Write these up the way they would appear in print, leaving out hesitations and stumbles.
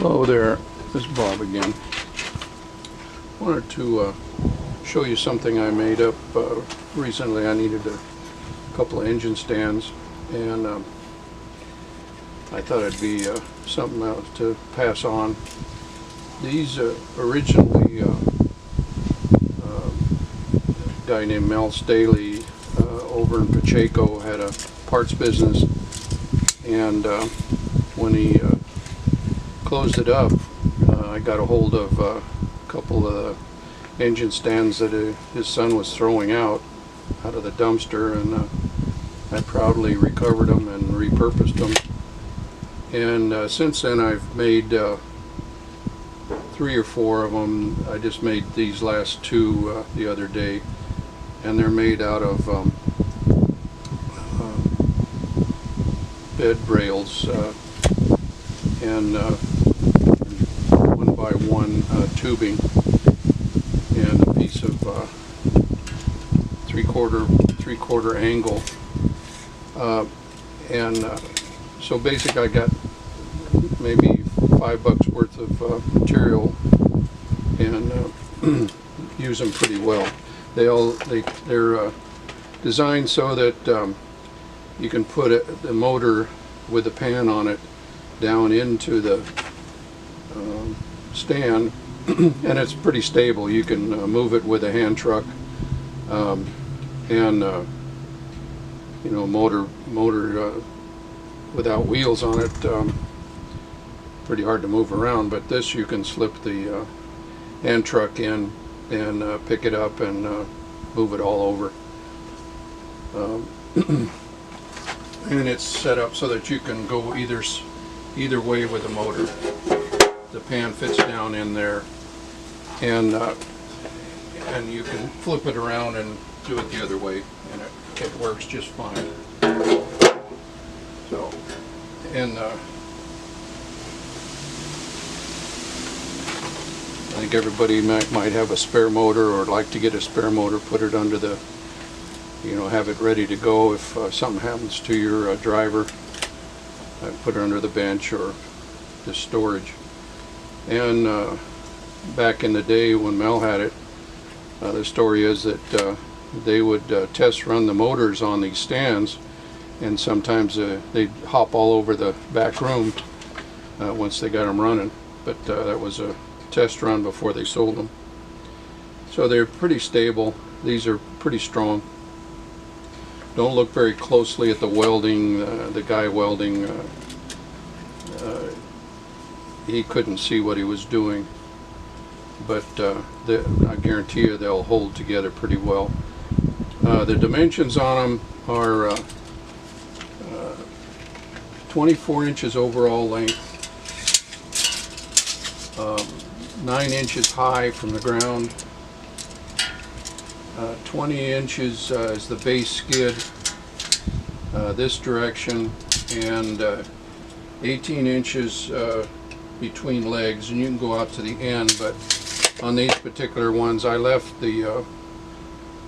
Hello there, this is Bob again. Wanted to show you something I made up recently. I needed a couple of engine stands, and I thought it'd be something else to pass on. These originally, a guy named Mel Staley over in Pacheco had a parts business, and when he closed it up, I got a hold of a couple of engine stands that his son was throwing out of the dumpster, and I proudly recovered them and repurposed them. And since then I've made 3 or 4 of them. I just made these last 2 the other day, and they're made out of bed rails and 1x1 tubing, and a piece of 3/4 angle, so basically I got maybe $5 worth of material, and use them pretty well. They're designed so that you can put the motor with the pan on it down into the stand, and it's pretty stable. You can move it with a hand truck, and you know, motor without wheels on it, pretty hard to move around. But this, you can slip the hand truck in and pick it up and move it all over. And it's set up so that you can go either way with the motor. The pan fits down in there, and you can flip it around and do it the other way, and it works just fine. So, and I think everybody might have a spare motor, or like to get a spare motor, put it under the, you know, have it ready to go if something happens to your driver. Put it under the bench or the storage. And back in the day when Mel had it, the story is that they would test run the motors on these stands, and sometimes they'd hop all over the back room once they got them running. But that was a test run before they sold them. So they're pretty stable. These are pretty strong. Don't look very closely at the welding. The guy welding, he couldn't see what he was doing, but I guarantee you they'll hold together pretty well. The dimensions on them are 24 inches overall length, 9 inches high from the ground, 20 inches is the base skid this direction, and 18 inches between legs, and you can go out to the end. But on these particular ones, I left the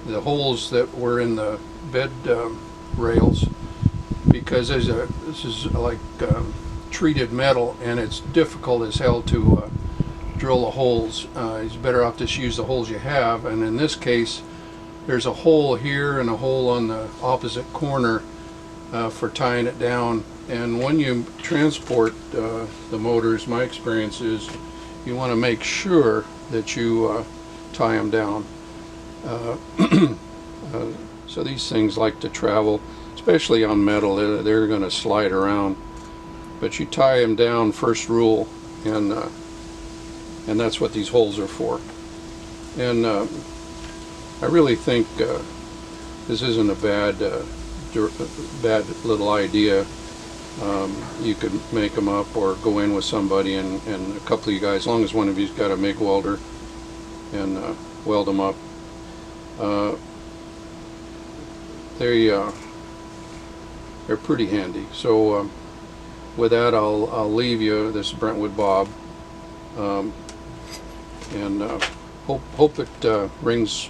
holes that were in the bed rails, because this is like treated metal, and it's difficult as hell to drill the holes. It's better off just use the holes you have, and in this case there's a hole here and a hole on the opposite corner for tying it down. And when you transport the motors, my experience is you want to make sure that you tie them down. So these things like to travel, especially on metal. They're going to slide around, but you tie them down, first rule, and that's what these holes are for. And I really think this isn't a bad little idea. You could make them up or go in with somebody, and a couple of you guys, as long as one of you's got a MIG welder, and weld them up. They're pretty handy. So with that, I'll leave you. This is Brentwood Bob, and hope it rings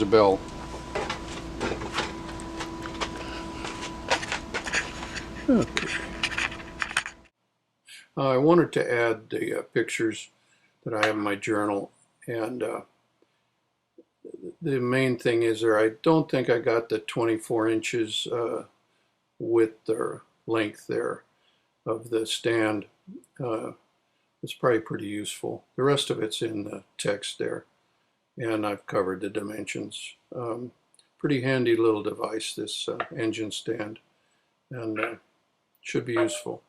a bell. Okay. I wanted to add the pictures that I have in my journal, and the main thing is there, I don't think I got the 24 inches width or length there of the stand. It's probably pretty useful. The rest of it's in the text there, and I've covered the dimensions. Pretty handy little device, this engine stand, and should be useful.